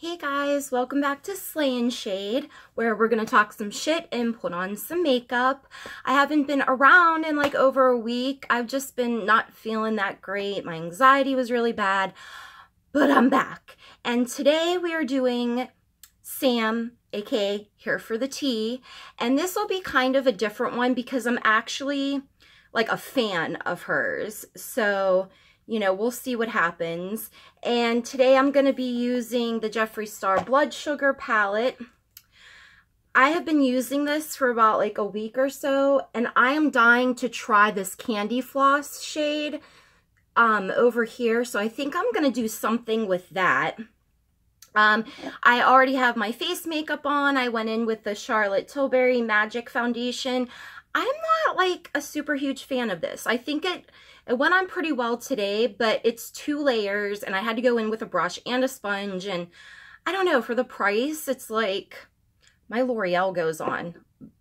Hey guys, welcome back to Slay&Shade, where we're gonna talk some shit and put on some makeup. I haven't been around in like over a week. I've just been not feeling that great. My anxiety was really bad, but I'm back. And today we are doing Sam, aka Here for the Tea. And this will be kind of a different one because I'm actually like a fan of hers. So you know, we'll see what happens. And today I'm going to be using the Jeffree Star Blood Sugar palette. I have been using this for about like a week or so, and I am dying to try this Candy Floss shade over here. So I think I'm going to do something with that. I already have my face makeup on. I went in with the Charlotte Tilbury Magic Foundation. I'm not like a super huge fan of this. I think it went on pretty well today, but it's 2 layers and I had to go in with a brush and a sponge, and I don't know, for the price, it's like my L'Oreal goes on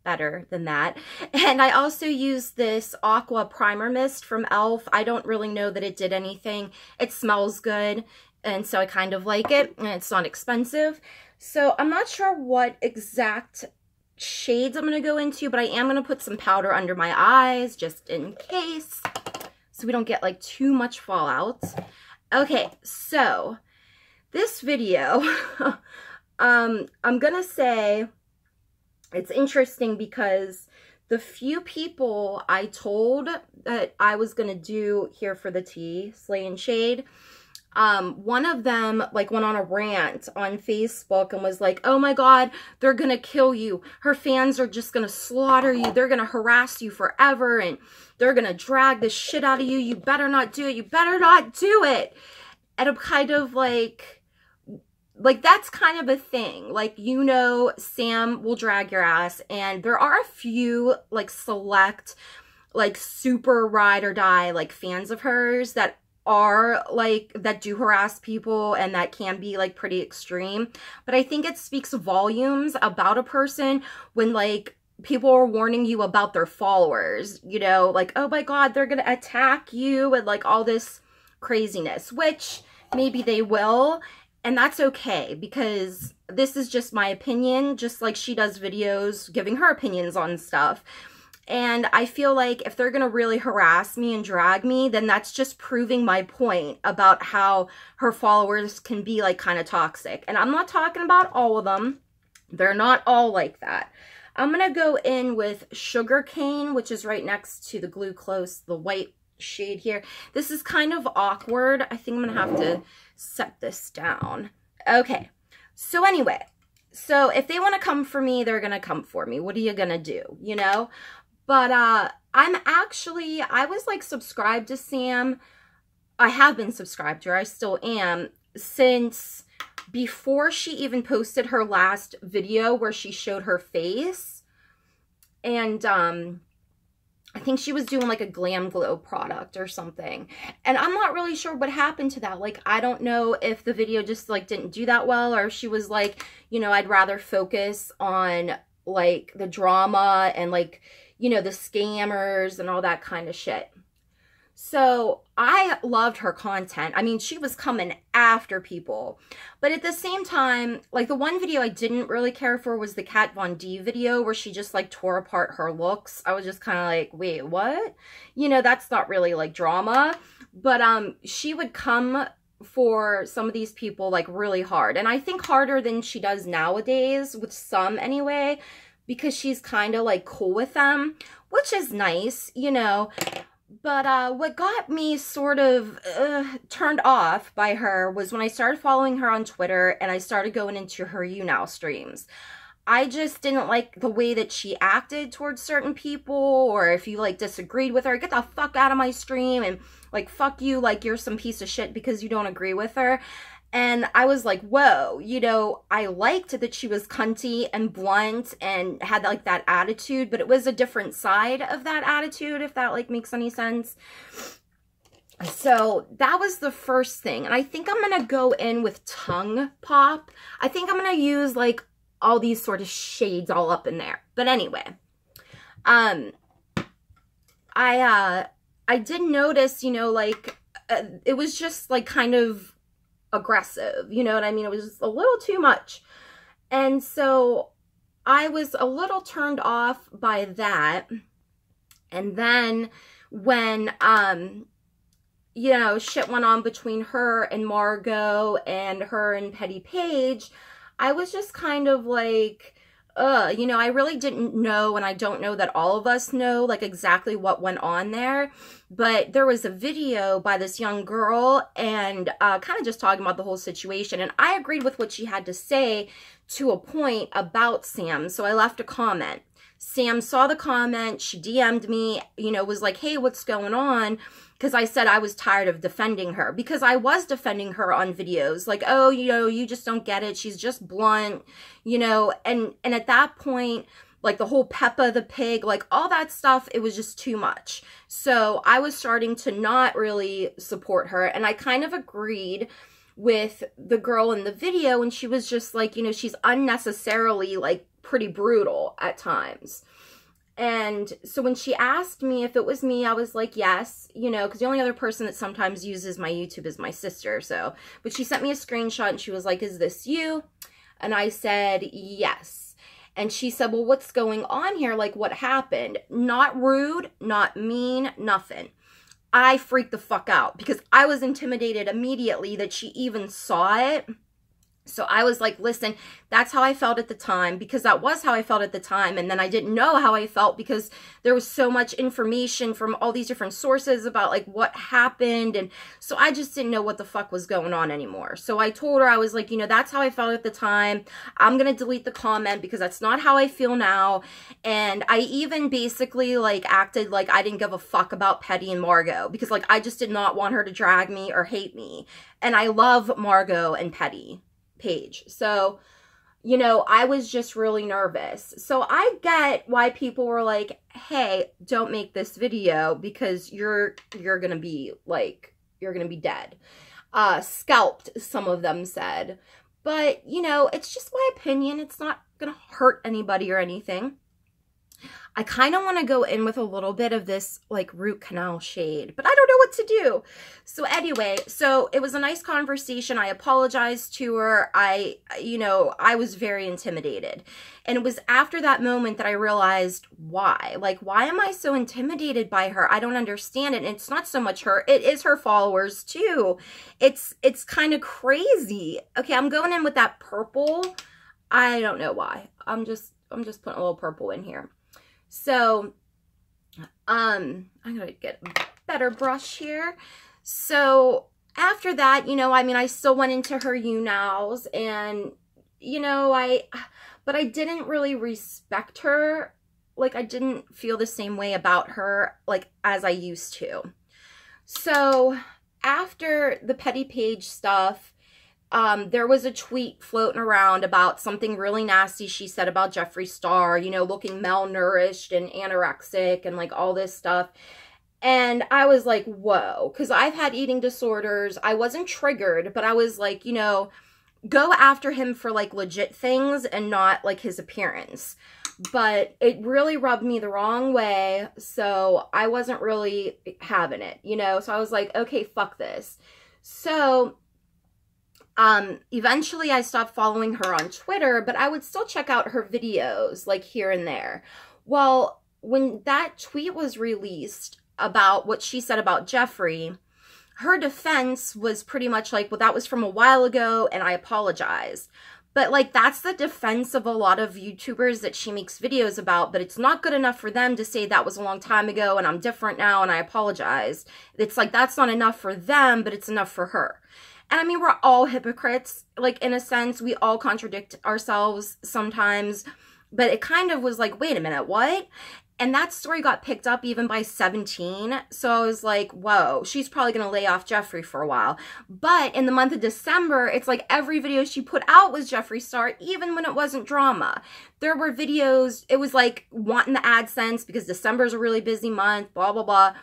better than that. And I also used this Aqua Primer Mist from e.l.f. I don't really know that it did anything. It smells good, and so I kind of like it, and it's not expensive. So I'm not sure what exact shades I'm going to go into, but I am going to put some powder under my eyes just in case, so we don't get like too much fallout. Okay, so this video, I'm gonna say it's interesting because the few people I told that I was gonna do Here for the Tea, Slay&Shade, one of them like went on a rant on Facebook and was like, oh my god, they're gonna kill you, her fans are just gonna slaughter you, they're gonna harass you forever, and they're gonna drag the shit out of you, you better not do it, you better not do it. And I'm kind of like that's kind of a thing, like, you know, Sam will drag your ass, and there are a few like select like super ride or die like fans of hers that are like, that do harass people and that can be like pretty extreme. But I think it speaks volumes about a person when like people are warning you about their followers, you know, like, oh my god, they're gonna attack you and like all this craziness, which maybe they will, and that's okay, because this is just my opinion, just like she does videos giving her opinions on stuff. And I feel like if they're going to really harass me and drag me, then that's just proving my point about how her followers can be like kind of toxic. And I'm not talking about all of them. They're not all like that. I'm going to go in with Sugar Cane, which is right next to the Glue Close, the white shade here. This is kind of awkward. I think I'm going to have to set this down. Okay. So anyway, so if they want to come for me, they're going to come for me. What are you going to do? You know? But I was like subscribed to Sam. I have been subscribed to her. I still am, since before she even posted her last video where she showed her face. And I think she was doing like a Glam Glow product or something. And I'm not really sure what happened to that. Like, I don't know if the video just like didn't do that well, or if she was like, you know, I'd rather focus on like the drama and like, you know, the scammers and all that kind of shit. So I loved her content. I mean, she was coming after people. But at the same time, like, the one video I didn't really care for was the Kat Von D video where she just like tore apart her looks. I was just kind of like, wait, what? You know, that's not really like drama. But she would come for some of these people like really hard. And I think harder than she does nowadays, with some anyway, because she's kind of like cool with them, which is nice, you know. But what got me sort of turned off by her was when I started following her on Twitter and I started going into her You Now streams. I just didn't like the way that she acted towards certain people, or if you like disagreed with her, get the fuck out of my stream, and like, fuck you, like you're some piece of shit because you don't agree with her. And I was like, whoa, you know, I liked that she was cunty and blunt and had like that attitude, but it was a different side of that attitude, if that like makes any sense. So that was the first thing. And I think I'm going to go in with Tongue Pop. I think I'm going to use like all these sort of shades all up in there. But anyway, I did notice, you know, like it was just like kind of aggressive. You know what I mean? It was just a little too much. And so I was a little turned off by that. And then when, you know, shit went on between her and Margot and her and Petty Page, I was just kind of like, you know, I really didn't know, and I don't know that all of us know, like, exactly what went on there. But there was a video by this young girl and kind of just talking about the whole situation. And I agreed with what she had to say to a point about Sam. So I left a comment. Sam saw the comment. She DM'd me, you know, was like, hey, what's going on? Because I said I was tired of defending her, because I was defending her on videos, like, oh, you know, you just don't get it. She's just blunt, you know, and at that point, like the whole Peppa the Pig, like all that stuff, it was just too much. So I was starting to not really support her, and I kind of agreed with the girl in the video, and she was just like, you know, she's unnecessarily like pretty brutal at times. And so when she asked me if it was me, I was like, yes, you know, because the only other person that sometimes uses my YouTube is my sister. So, but she sent me a screenshot and she was like, is this you? And I said, yes. And she said, well, what's going on here? Like, what happened? Not rude, not mean, nothing. I freaked the fuck out because I was intimidated immediately that she even saw it. So I was like, listen, that's how I felt at the time, because that was how I felt at the time. And then I didn't know how I felt because there was so much information from all these different sources about like what happened. And so I just didn't know what the fuck was going on anymore. So I told her, I was like, you know, that's how I felt at the time. I'm going to delete the comment because that's not how I feel now. And I even basically like acted like I didn't give a fuck about Petty and Margot, because like I just did not want her to drag me or hate me. And I love Margot and Petty Page. So, you know, I was just really nervous. So I get why people were like, hey, don't make this video because you're going to be like, you're going to be dead. Scalped, some of them said. But, you know, it's just my opinion. It's not going to hurt anybody or anything. I kind of want to go in with a little bit of this like root canal shade, but I don't know what to do. So anyway, so it was a nice conversation. I apologized to her. You know, I was very intimidated. And it was after that moment that I realized why. Like, why am I so intimidated by her? I don't understand it. And it's not so much her. It is her followers too. It's kind of crazy. Okay, I'm going in with that purple. I don't know why. I'm just putting a little purple in here. So, I'm going to get a better brush here. So, after that, you know, I mean, I still went into her YouNows and, you know, but I didn't really respect her. Like, I didn't feel the same way about her, like, as I used to. So, after the Petty Page stuff, there was a tweet floating around about something really nasty she said about Jeffree Star, you know, looking malnourished and anorexic and like all this stuff. And I was like, whoa, because I've had eating disorders. I wasn't triggered, but I was like, you know, go after him for like legit things and not like his appearance. But it really rubbed me the wrong way. So I wasn't really having it, you know, so I was like, okay, fuck this. So eventually I stopped following her on Twitter, but I would still check out her videos like here and there. Well, when that tweet was released about what she said about Jeffree, her defense was pretty much like, well, that was from a while ago and I apologized. But like, that's the defense of a lot of YouTubers that she makes videos about, but it's not good enough for them to say that was a long time ago and I'm different now and I apologized. It's like, that's not enough for them, but it's enough for her. And I mean, we're all hypocrites, like, in a sense. We all contradict ourselves sometimes. But it kind of was like, wait a minute, what? And that story got picked up even by 17. So I was like, whoa, she's probably going to lay off Jeffree for a while. But in the month of December, it's like every video she put out was Jeffree Star, even when it wasn't drama. There were videos, it was like wanting the AdSense because December's a really busy month, blah, blah, blah.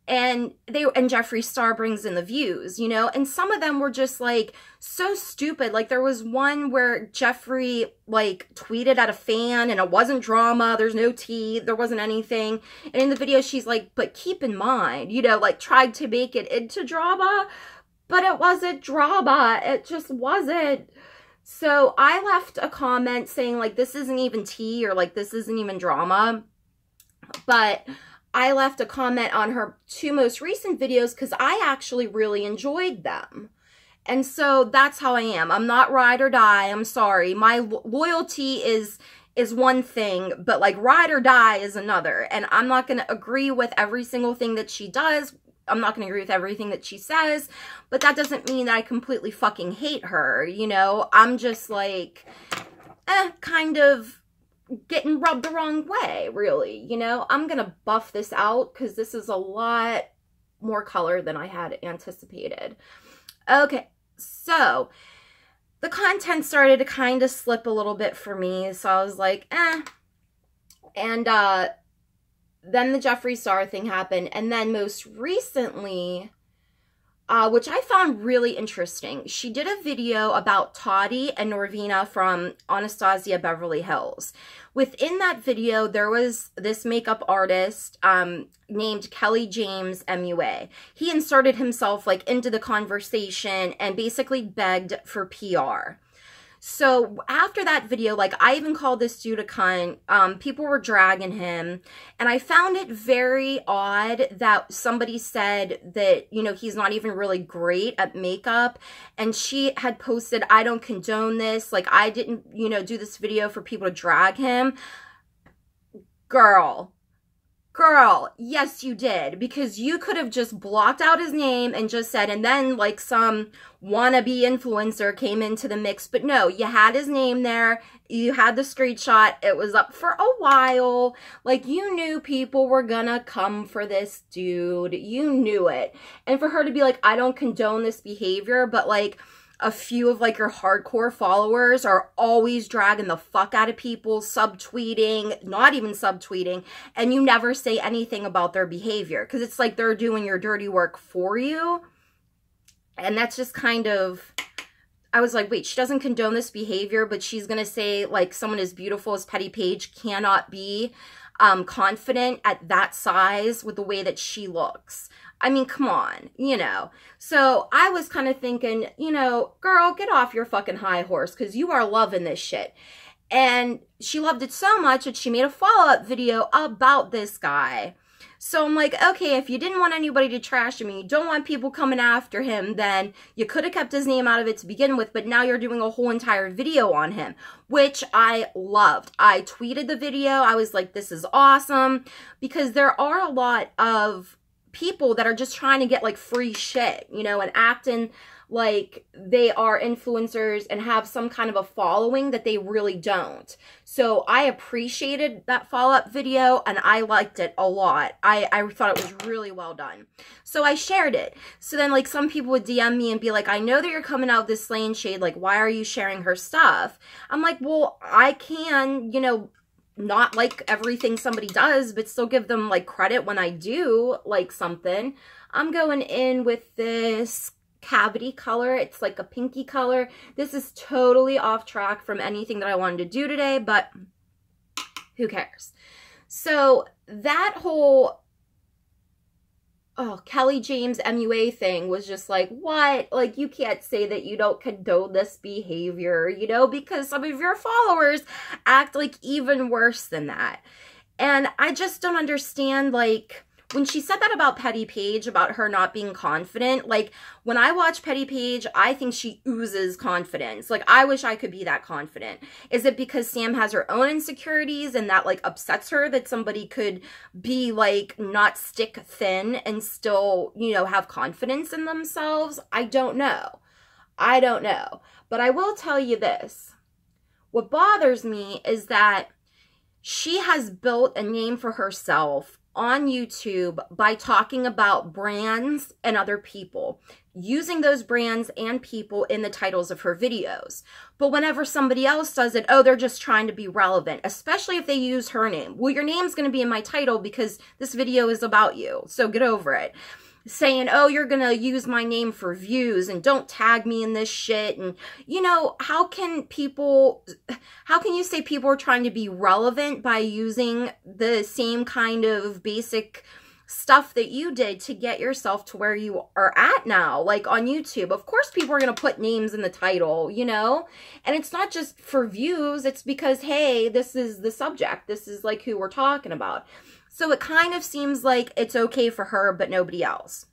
And Jeffree Star brings in the views, you know, and some of them were just like so stupid. Like there was one where Jeffree like tweeted at a fan and it wasn't drama. There's no tea. There wasn't anything. And in the video, she's like, but keep in mind, you know, like tried to make it into drama. but it wasn't drama. It just wasn't. So I left a comment saying, like, this isn't even tea, or like, this isn't even drama. But I left a comment on her 2 most recent videos because I actually really enjoyed them. And so that's how I am. I'm not ride or die. I'm sorry. My loyalty is one thing, but like ride or die is another. And I'm not going to agree with every single thing that she does. I'm not going to agree with everything that she says, but that doesn't mean that I completely fucking hate her. You know, I'm just like, kind of getting rubbed the wrong way, really. You know, I'm going to buff this out because this is a lot more color than I had anticipated. Okay, so the content started to kind of slip a little bit for me. So I was like, And, then the Jeffree Star thing happened. And then most recently, which I found really interesting, she did a video about Toddy and Norvina from Anastasia Beverly Hills. Within that video, there was this makeup artist named Kelly James MUA. He inserted himself like into the conversation and basically begged for PR. So after that video, like, I even called this dude a cunt. People were dragging him. And I found it very odd that somebody said that, you know, he's not even really great at makeup. And she had posted, I don't condone this. Like, I didn't, you know, do this video for people to drag him. Girl, yes, you did, because you could have just blocked out his name and just said, and then like some wannabe influencer came into the mix. But no, you had his name there. You had the screenshot. It was up for a while. Like, you knew people were gonna come for this dude. You knew it. And for her to be like, I don't condone this behavior, but like, a few of like your hardcore followers are always dragging the fuck out of people, subtweeting, not even subtweeting, and you never say anything about their behavior because it's like they're doing your dirty work for you. And that's just kind of, I was like, wait, she doesn't condone this behavior, but she's gonna say like someone as beautiful as Petty Paige cannot be confident at that size with the way that she looks. I mean, come on, you know. So I was kind of thinking, you know, girl, get off your fucking high horse because you are loving this shit. And she loved it so much that she made a follow-up video about this guy. So I'm like, okay, if you didn't want anybody to trash him and you don't want people coming after him, then you could have kept his name out of it to begin with, but now you're doing a whole entire video on him, which I loved. I tweeted the video. I was like, this is awesome, because there are a lot of people that are just trying to get like free shit, you know, and acting like they are influencers and have some kind of a following that they really don't. So I appreciated that follow-up video and I liked it a lot. I thought it was really well done. So I shared it. So then like some people would DM me and be like, I know that you're coming out with this Slay&Shade, like why are you sharing her stuff? I'm like, well, I can, you know, not like everything somebody does, but still give them like credit when I do like something. I'm going in with this cavity color. It's like a pinky color. This is totally off track from anything that I wanted to do today, but who cares? So that whole Kelly James MUA thing was just like, what? Like, you can't say that you don't condone this behavior, you know, because some of your followers act like even worse than that. And I just don't understand, like, when she said that about Petty Paige, about her not being confident, like, when I watch Petty Paige, I think she oozes confidence. Like, I wish I could be that confident. Is it because Sam has her own insecurities and that, like, upsets her that somebody could be, like, not stick thin and still, you know, have confidence in themselves? I don't know. I don't know. But I will tell you this. What bothers me is that she has built a name for herself on YouTube by talking about brands and other people, using those brands and people in the titles of her videos. But whenever somebody else does it, oh, they're just trying to be relevant, especially if they use her name. Well, your name's going to be in my title because this video is about you, so get over it. Saying, oh, you're going to use my name for views and don't tag me in this shit. And, you know, how can you say people are trying to be relevant by using the same kind of basic stuff that you did to get yourself to where you are at now, like on YouTube. Of course, people are going to put names in the title, you know, and it's not just for views. It's because, hey, this is the subject. This is like who we're talking about. So it kind of seems like it's okay for her, but nobody else.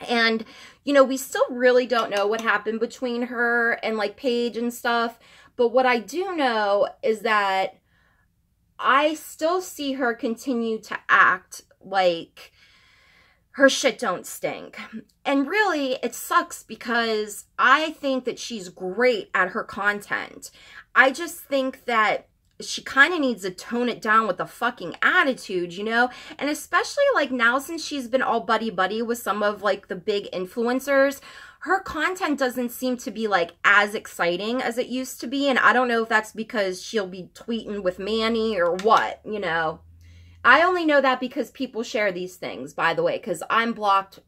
And, you know, we still really don't know what happened between her and like Paige and stuff. But what I do know is that I still see her continue to act like her shit don't stink. And really, it sucks because I think that she's great at her content. I just think that she kind of needs to tone it down with the fucking attitude, you know? And especially like now, since she's been all buddy-buddy with some of like the big influencers, her content doesn't seem to be like as exciting as it used to be. And I don't know if that's because she'll be tweeting with Manny or what, you know? I only know that because people share these things, by the way, because I'm blocked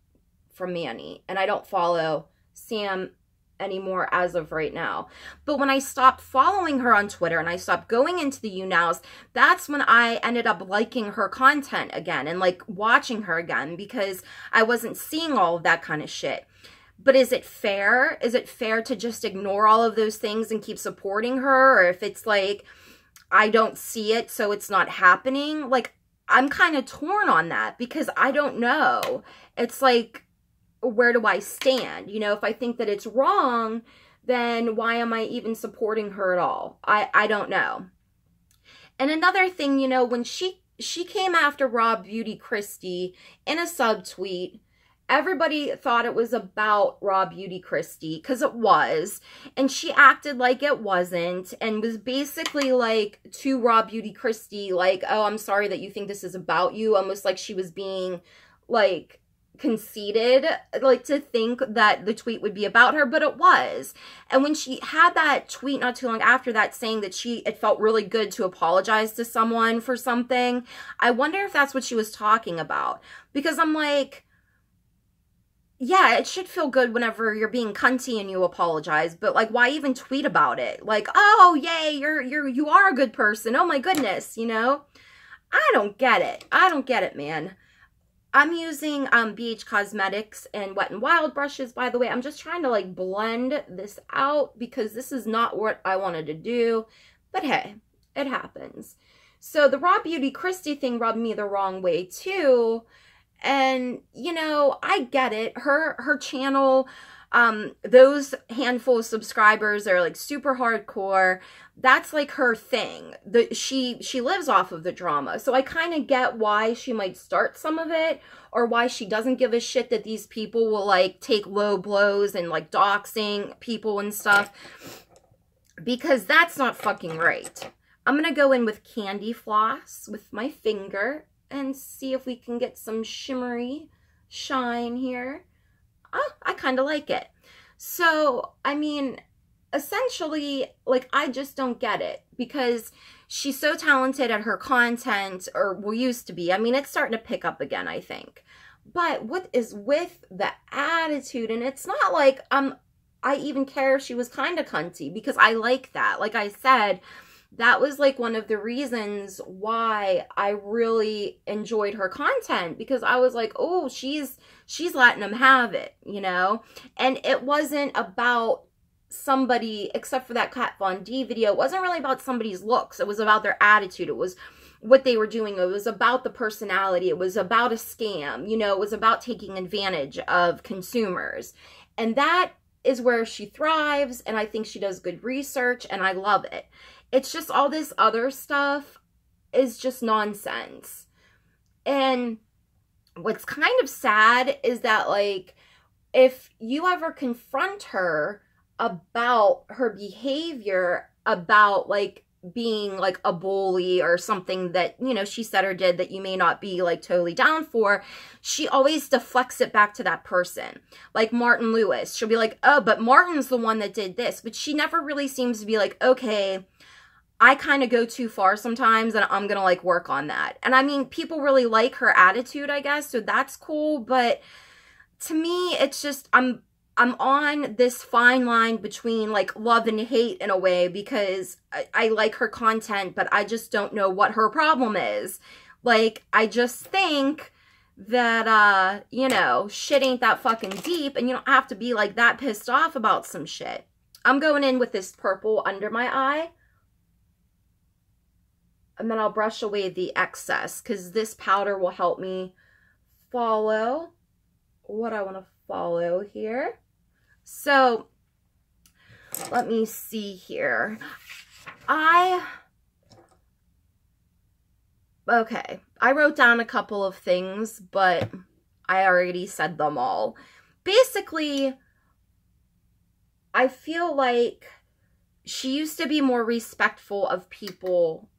from Manny and I don't follow Sam anymore as of right now. But when I stopped following her on Twitter and I stopped going into the YouNows, that's when I ended up liking her content again and like watching her again because I wasn't seeing all of that kind of shit. But is it fair? Is it fair to just ignore all of those things and keep supporting her? Or if it's like, I don't see it, so it's not happening? Like, I'm kind of torn on that because I don't know. It's like, where do I stand? You know, if I think that it's wrong, then why am I even supporting her at all? I don't know. And another thing, you know, when she came after Raw Beauty Christie in a subtweet, everybody thought it was about Raw Beauty Christie because it was, and she acted like it wasn't and was basically like to Raw Beauty Christie like, oh, I'm sorry that you think this is about you, almost like she was being like conceited, like to think that the tweet would be about her, but it was. And when she had that tweet not too long after that saying that it felt really good to apologize to someone for something, I wonder if that's what she was talking about, because I'm like, yeah, it should feel good whenever you're being cunty and you apologize, but like, why even tweet about it? Like, oh, yay, you are a good person. Oh my goodness, you know? I don't get it. I don't get it, man. I'm using BH Cosmetics and Wet n Wild brushes, by the way. I'm just trying to like blend this out because this is not what I wanted to do, but hey, it happens. So the Raw Beauty Christie thing rubbed me the wrong way too. And, you know, I get it. Her channel, those handful of subscribers are like super hardcore. That's like her thing. She lives off of the drama. So I kind of get why she might start some of it, or why she doesn't give a shit that these people will like take low blows and like doxing people and stuff, because that's not fucking right. I'm going to go in with candy floss with my finger and see if we can get some shimmery shine here. Oh, I kind of like it. So, I mean, essentially, like, I just don't get it because she's so talented at her content, or well, used to be. I mean, it's starting to pick up again, I think. But what is with the attitude? And it's not like I even care if she was kind of cunty, because I like that. Like I said, that was like one of the reasons why I really enjoyed her content, because I was like, oh, she's letting them have it, you know? And it wasn't about somebody, except for that Kat Von D video, it wasn't really about somebody's looks. It was about their attitude. It was what they were doing. It was about the personality. It was about a scam, you know? It was about taking advantage of consumers. And that is where she thrives, and I think she does good research, and I love it. It's just all this other stuff is just nonsense. And what's kind of sad is that, like, if you ever confront her about her behavior, about, like, being, like, a bully or something that, you know, she said or did that you may not be, like, totally down for, she always deflects it back to that person. Like Martin Lewis. She'll be like, oh, but Martin's the one that did this. But she never really seems to be like, okay, I kind of go too far sometimes, and I'm going to, like, work on that. And, I mean, people really like her attitude, I guess, so that's cool. But to me, it's just, I'm on this fine line between, like, love and hate in a way, because I like her content, but I just don't know what her problem is. Like, I just think that, you know, shit ain't that fucking deep and you don't have to be like that pissed off about some shit. I'm going in with this purple under my eye. And then I'll brush away the excess because this powder will help me follow what I want to follow here. So let me see here. Okay, I wrote down a couple of things, but I already said them all. Basically, I feel like she used to be more respectful of people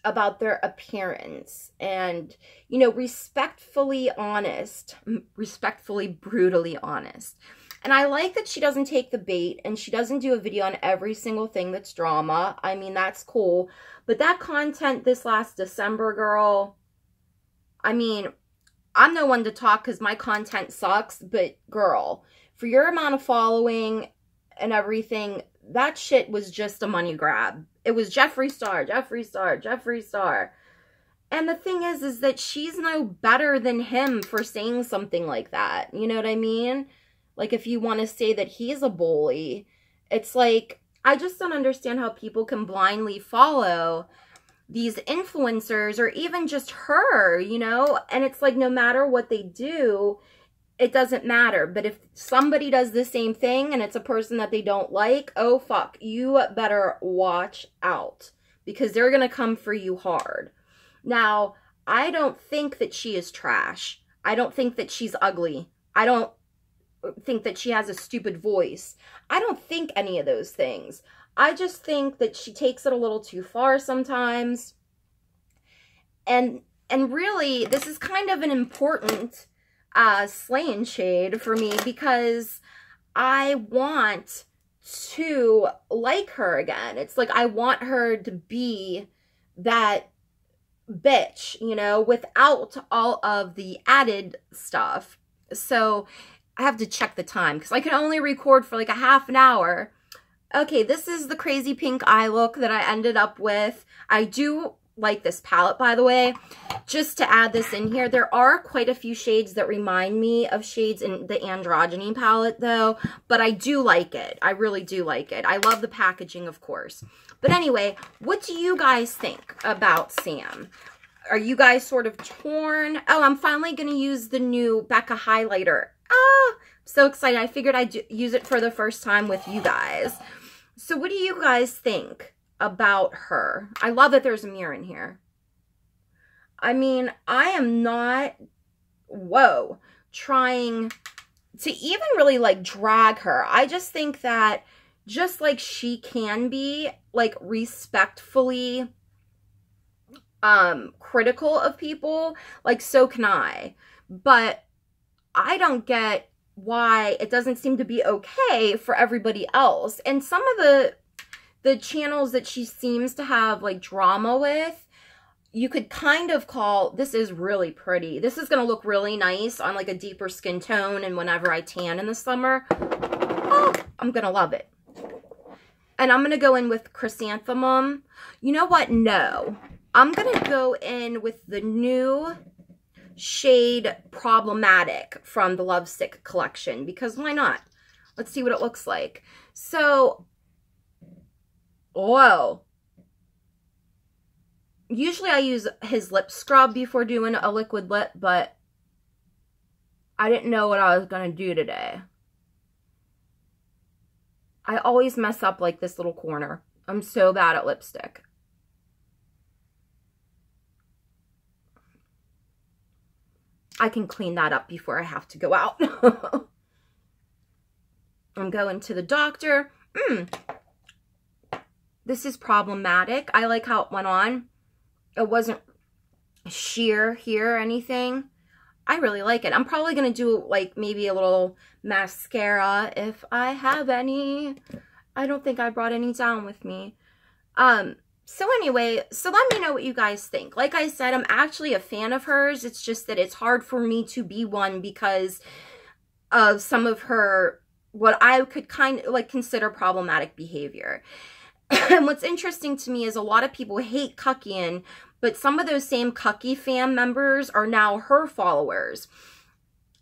about their appearance and, you know, respectfully honest, respectfully brutally honest. And I like that she doesn't take the bait and she doesn't do a video on every single thing that's drama. I mean, that's cool. But that content this last December, girl, I mean, I'm no one to talk because my content sucks, but girl, for your amount of following and everything, that shit was just a money grab. It was Jeffree Star, Jeffree Star, Jeffree Star. And the thing is that she's no better than him for saying something like that. You know what I mean? Like, if you want to say that he's a bully, it's like, I just don't understand how people can blindly follow these influencers or even just her, you know? And it's like, no matter what they do, it doesn't matter. But if somebody does the same thing and it's a person that they don't like, oh, fuck, you better watch out because they're going to come for you hard. Now, I don't think that she is trash. I don't think that she's ugly. I don't think that she has a stupid voice. I don't think any of those things. I just think that she takes it a little too far sometimes. And really, this is kind of an important Slay&Shade for me because I want to like her again. It's like I want her to be that bitch, you know, without all of the added stuff. So I have to check the time because I can only record for like a half an hour. Okay, this is the crazy pink eye look that I ended up with. I do like this palette, by the way. Just to add this in here, there are quite a few shades that remind me of shades in the Androgyny palette, though. But I do like it. I really do like it. I love the packaging, of course. But anyway, what do you guys think about Sam? Are you guys sort of torn? Oh, I'm finally going to use the new Becca highlighter. Ah, I'm so excited. I figured I'd use it for the first time with you guys. So what do you guys think about her? I love that there's a mirror in here. I mean, I am not, trying to even really like drag her. I just think that just like she can be like respectfully critical of people, like so can I. But I don't get why it doesn't seem to be okay for everybody else. And some of the channels that she seems to have like drama with, you could kind of call, this is really pretty. This is going to look really nice on like a deeper skin tone and whenever I tan in the summer. Oh, I'm going to love it. And I'm going to go in with Chrysanthemum. You know what? No. I'm going to go in with the new shade Problematic from the Lovesick collection because why not? Let's see what it looks like. So, whoa. Usually I use his lip scrub before doing a liquid lip, but I didn't know what I was going to do today. I always mess up like this little corner. I'm so bad at lipstick. I can clean that up before I have to go out. I'm going to the doctor. This is Problematic. I like how it went on. It wasn't sheer here or anything. I really like it. I'm probably going to do like maybe a little mascara if I have any. I don't think I brought any down with me. So anyway, so let me know what you guys think. Like I said, I'm actually a fan of hers. It's just that it's hard for me to be one because of some of her, what I could kind of like consider problematic behavior. And what's interesting to me is a lot of people hate Kukian, but some of those same cucky fam members are now her followers.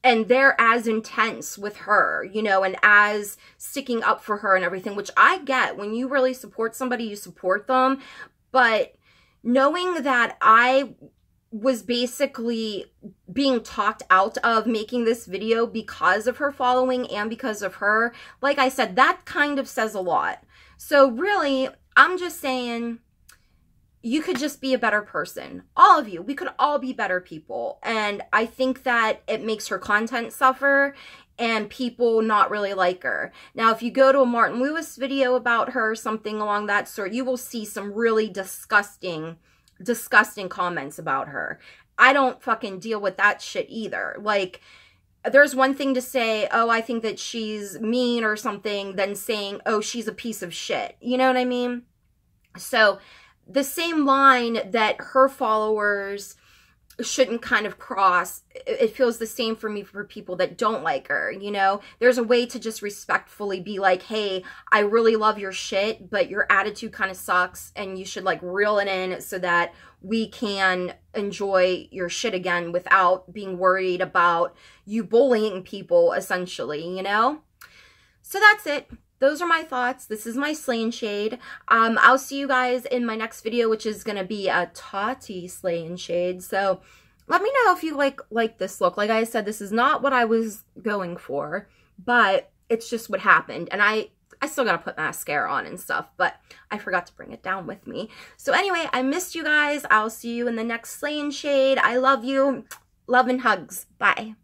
And they're as intense with her, you know, and as sticking up for her and everything, which I get. When you really support somebody, you support them. But knowing that I was basically being talked out of making this video because of her following and because of her, like I said, that kind of says a lot. So really, I'm just saying, you could just be a better person. All of you. We could all be better people. And I think that it makes her content suffer and people not really like her. Now, if you go to a Martin Lewis video about her, something along that sort, you will see some really disgusting comments about her. I don't fucking deal with that shit either. Like, there's one thing to say, oh, I think that she's mean or something, than saying, oh, she's a piece of shit. You know what I mean? So the same line that her followers shouldn't kind of cross, it feels the same for me for people that don't like her, you know? There's a way to just respectfully be like, hey, I really love your shit, but your attitude kind of sucks, and you should like reel it in so that we can enjoy your shit again without being worried about you bullying people, essentially, you know? So that's it. Those are my thoughts. This is my Slay&Shade. I'll see you guys in my next video, which is going to be a Tati Slay&Shade. So let me know if you like this look. Like I said, this is not what I was going for, but it's just what happened. And I still got to put mascara on and stuff, but I forgot to bring it down with me. So anyway, I missed you guys. I'll see you in the next Slay&Shade. I love you. Love and hugs. Bye.